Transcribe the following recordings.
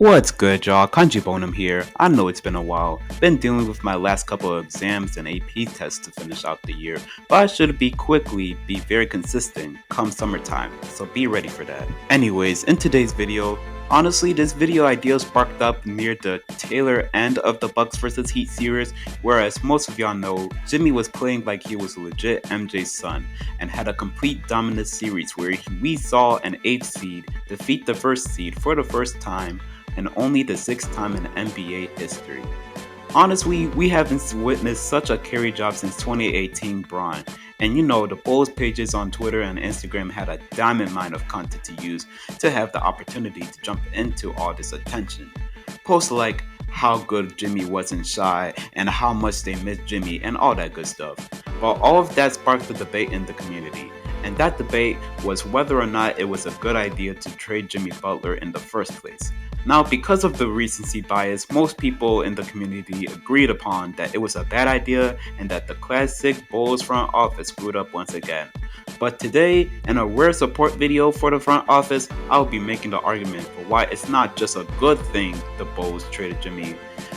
What's good, y'all? Kanji Bonum here. I know it's been a while. Been dealing with my last couple of exams and AP tests to finish out the year, but I should be very consistent come summertime, so be ready for that. Anyways, in today's video, honestly, this video idea sparked up near the tailor end of the Bucks vs Heat series, whereas most of y'all know, Jimmy was playing like he was legit MJ's son, and had a complete dominant series where we saw an 8th seed defeat the 1st seed for the first time and only the 6th time in NBA history. Honestly, we haven't witnessed such a carry job since 2018 Bron, and you know the Bulls pages on Twitter and Instagram had a diamond mine of content to use to have the opportunity to jump into all this attention. Posts like how good Jimmy was in Shy and how much they missed Jimmy and all that good stuff. But all of that sparked a debate in the community, and that debate was whether or not it was a good idea to trade Jimmy Butler in the first place. Now, because of the recency bias, most people in the community agreed upon that it was a bad idea and that the classic Bulls front office screwed up once again. But today, in a rare support video for the front office, I'll be making the argument for why it's not just a good thing the Bulls traded Jimmy,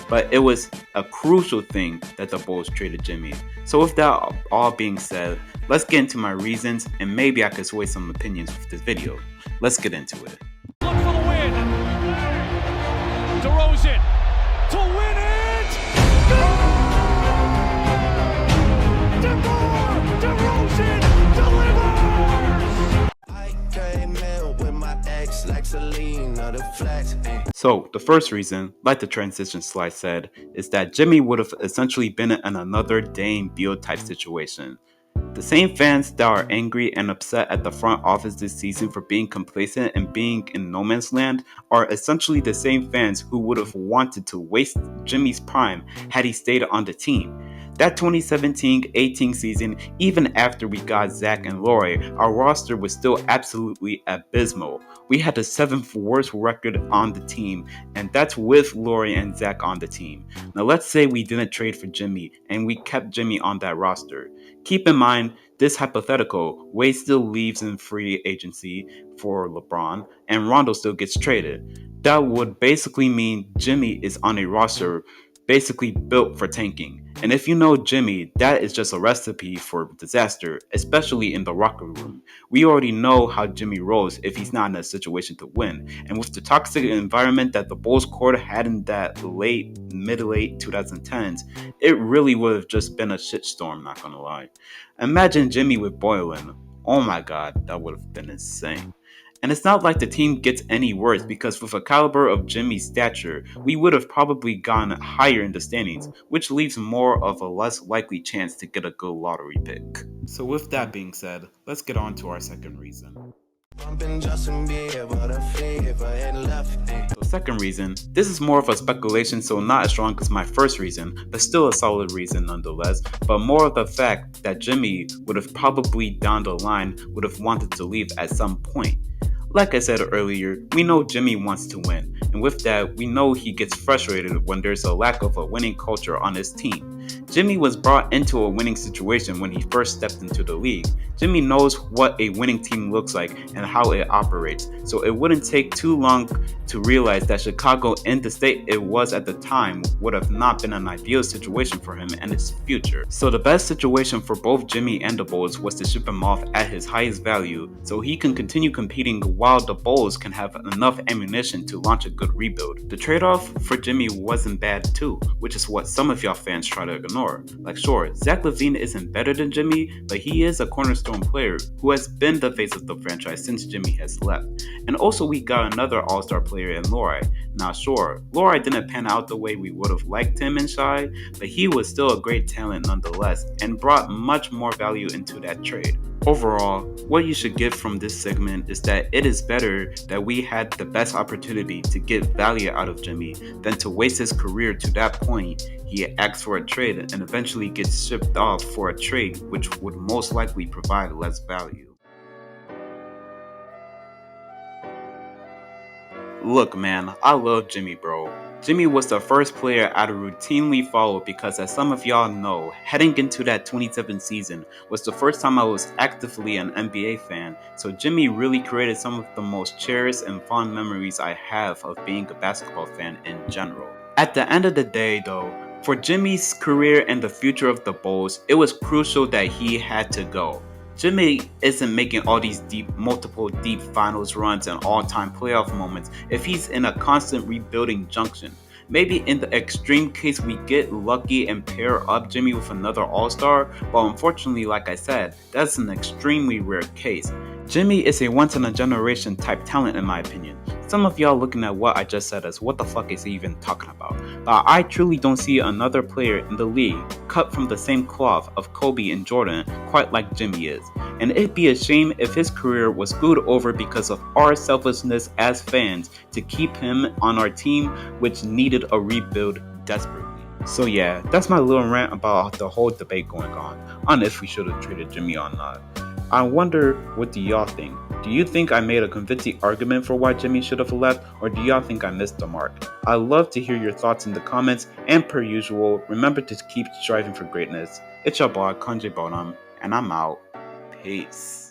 but it was a crucial thing that the Bulls traded Jimmy. So with that all being said, let's get into my reasons and maybe I could sway some opinions with this video. Let's get into it. Look for the win. DeRozan to win it! DeRozan delivers! I came in with my ex like Selena, the flex. So, the first reason, like the transition slide said, is that Jimmy would have essentially been in another Dame Beal type situation. The same fans that are angry and upset at the front office this season for being complacent and being in no man's land are essentially the same fans who would have wanted to waste Jimmy's prime had he stayed on the team. That 2017-18 season, even after we got Zach and Lauri, our roster was still absolutely abysmal. We had the 7th worst record on the team, and that's with Lauri and Zach on the team. Now let's say we didn't trade for Jimmy, and we kept Jimmy on that roster. Keep in mind, this hypothetical, Wade still leaves in free agency for LeBron, and Rondo still gets traded. That would basically mean Jimmy is on a roster basically built for tanking. And if you know Jimmy, that is just a recipe for disaster, especially in the locker room. We already know how Jimmy rolls if he's not in a situation to win. And with the toxic environment that the Bulls court had in that mid-late 2010s, it really would have just been a shitstorm, not gonna lie. Imagine Jimmy with Boylan. Oh my god, that would have been insane. And it's not like the team gets any worse because with a caliber of Jimmy's stature, we would have probably gone higher in the standings, which leaves more of a less likely chance to get a good lottery pick. So with that being said, let's get on to our second reason. The second reason, this is more of a speculation, so not as strong as my first reason, but still a solid reason nonetheless, but more of the fact that Jimmy would have probably down the line would have wanted to leave at some point. Like I said earlier, we know Jimmy wants to win, and with that, we know he gets frustrated when there's a lack of a winning culture on his team. Jimmy was brought into a winning situation when he first stepped into the league. Jimmy knows what a winning team looks like and how it operates, so it wouldn't take too long to realize that Chicago in the state it was at the time would have not been an ideal situation for him and his future. So the best situation for both Jimmy and the Bulls was to ship him off at his highest value so he can continue competing while the Bulls can have enough ammunition to launch a good rebuild. The trade-off for Jimmy wasn't bad too, which is what some of y'all fans try to ignore. Like sure, Zach LaVine isn't better than Jimmy, but he is a cornerstone player who has been the face of the franchise since Jimmy has left. And also we got another all-star player in Lauri. Now sure, Lauri didn't pan out the way we would have liked him in Shy, but he was still a great talent nonetheless and brought much more value into that trade. Overall, what you should get from this segment is that it is better that we had the best opportunity to get value out of Jimmy than to waste his career to that point he asks for a trade and eventually gets shipped off for a trade which would most likely provide less value. Look man, I love Jimmy bro. Jimmy was the first player I'd routinely follow because, as some of y'all know, heading into that 27 season was the first time I was actively an NBA fan, so Jimmy really created some of the most cherished and fond memories I have of being a basketball fan in general. At the end of the day, though, for Jimmy's career and the future of the Bulls, it was crucial that he had to go. Jimmy isn't making all these multiple deep finals runs and all-time playoff moments if he's in a constant rebuilding junction. Maybe in the extreme case we get lucky and pair up Jimmy with another all-star, but unfortunately, like I said, that's an extremely rare case. Jimmy is a once-in-a-generation type talent in my opinion. Some of y'all looking at what I just said as what the fuck is he even talking about? But I truly don't see another player in the league cut from the same cloth of Kobe and Jordan quite like Jimmy is. And it'd be a shame if his career was screwed over because of our selfishness as fans to keep him on our team, which needed a rebuild desperately. So yeah, that's my little rant about the whole debate going on if we should have traded Jimmy or not. I wonder, what do y'all think? Do you think I made a convincing argument for why Jimmy should have left, or do y'all think I missed the mark? I'd love to hear your thoughts in the comments, and per usual, remember to keep striving for greatness. It's your boy, Kanji Bonham, and I'm out. Peace.